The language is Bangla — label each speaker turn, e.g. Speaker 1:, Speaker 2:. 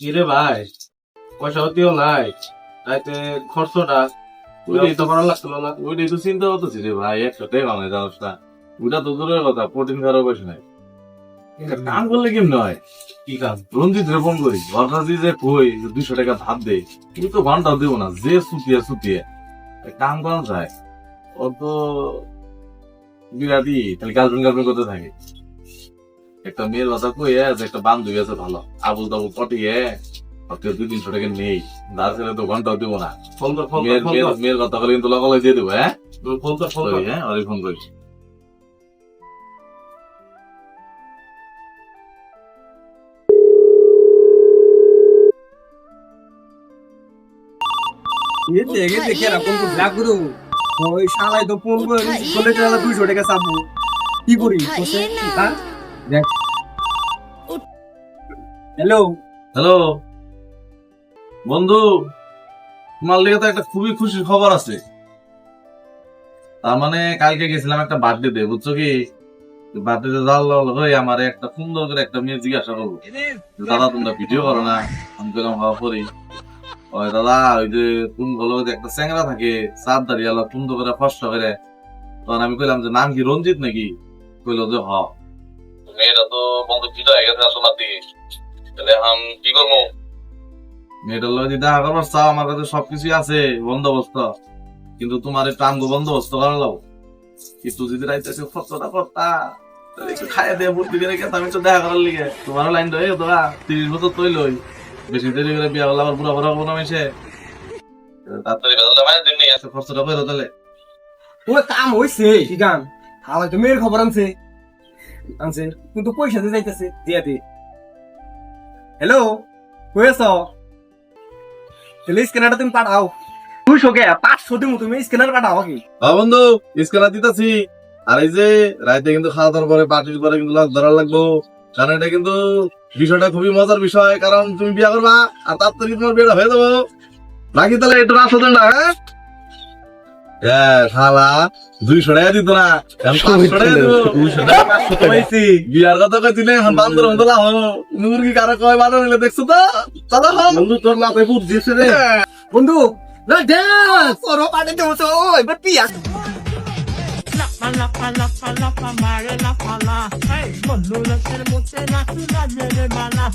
Speaker 1: কিরে ভাই, পয়সা দিও নাই, তাইতে খরচটা ওইটাই তো করা লাগছিল না।
Speaker 2: ওইটাই তো চিন্তা করতেছি রে ভাই, একসাথে বাংলায় জানোস না, ওইটা তো দূরের কথা, প্রোটিন খাওয়ার বয়স নাই। কাম করলে কেমন হয়?
Speaker 1: কি কাজ?
Speaker 2: রঞ্জিত রে ফোন করি, ওর কাছে যে কই 200 টাকা ধার দে, কিন্তু তো ঘন্টাও দেবো না, যে সুতিয়ে সুতিয়ে কাম করা যায়। ও তো বিরাটি খালি গার্লফ্রেন্ড করতে থাকে। একটা মেয়ের কথা কই যে একটা বান্ধবী আছে ভালো, আবুল তাবুল পটিয়ে ওকে 200-300 টাকা নেই, ধার ছেলে তো ঘন্টাও দেবো না।
Speaker 1: ফোন কর, ফোন কর,
Speaker 2: মেয়ের
Speaker 1: ফোন
Speaker 2: মেয়ের
Speaker 1: কর,
Speaker 2: মেয়ের কথা বলে কিন্তু লগালে দিয়ে দেবো। হ্যাঁ
Speaker 1: ফোন কর, ফোন কর।
Speaker 2: করি, হ্যাঁ ওরে ফোন করি।
Speaker 3: ওই শালাই তো পড়বো চলে গেলে 200 টাকা চাবো কি করি হ্যালো
Speaker 2: হ্যালো বন্ধু, তোমার লেগে তো একটা খুবই খুশির খবর আছে। তার মানে কালকে গেছিলাম একটা বার্থডে তে, বুঝছো কি? বার্থডে তে যাওয়ার হয়ে আমার একটা সুন্দর করে একটা মেয়ে জিজ্ঞাসা করবো, দাদা তোমরা ভিডিও করো না? আমি বললাম হওয়া করি। ওই দাদা, ওই যে তুমি বলো যে একটা চ্যাংরা থাকে চাপ দাঁড়িয়ে আলো সুন্দর করে ফসা করে, তখন আমি কইলাম যে নাম কি রঞ্জিত নাকি? কইলো যে হ। মেয়েটা তো বন্ধু ভিডিও হয়ে গেছে শোনার দিকে, তাহলে আমি কি করবো? মেয়েটার লগে যদি দেখা করবার চাও, আমার কাছে সবকিছুই আছে বন্দোবস্ত, কিন্তু তোমার একটু আঙ্গ বন্দোবস্ত করা লাগবে। কিন্তু যদি রাইতে এসে খরচটা করতা, তাহলে একটু খাইয়ে দিয়ে ভর্তি করে রেখে আমি তো দেখা করার লিগে তোমারও লাইন রয়ে গেতো। 30 বছর তৈলই বেশি দেরি করে বিয়া করলে আবার বুড়া বুড়া হবো না মেশে, তাড়াতাড়ি বেদলে মানে দিন নেই আছে খরচটা করে তাহলে।
Speaker 3: ও কাম হইছে কি গান হালাই তো মেয়ের খবর আনছে আনছে কিন্তু পয়সা দিয়ে যাইতেছে দিয়া দে হ্যালো কই আছো তাহলে স্ক্যানারটা তুমি পাঠাও 200 কে 500 দিমু তুমি স্ক্যানার পাঠাও কি
Speaker 2: হ্যাঁ বন্ধু, স্ক্যানার দিতেছি। আর এই যে রাইতে কিন্তু খাওয়া দাওয়ার পরে পার্টির পরে কিন্তু লাখ ধরা লাগবো, কারণ এটা কিন্তু বিষয়টা খুবই মজার বিষয়, কারণ তুমি বিয়া করবা আর তাড়াতাড়ি তোমার বিয়েটা হয়ে যাবো। রাখি তাহলে একটু রাস্তা দেন না। হ্যাঁ শালা 200 টাকা দিত না, এখন 500 টাকা দিব। 200 টাকা 500 টাকা পাইছি। বিয়ার কথা কইছিলে এখন বান্দর হতো না হো, মুরগি কারা কয় বান্দর হইলে দেখছো তো? চলো হো বন্ধু, তোর মাথায় বুদ্ধি দিছে রে
Speaker 3: বন্ধু না ডান্স সরো পাঠে দেবো তো এবার পিয়া
Speaker 4: La pa mare la pala, hey, con lula se le mute la tula de mala.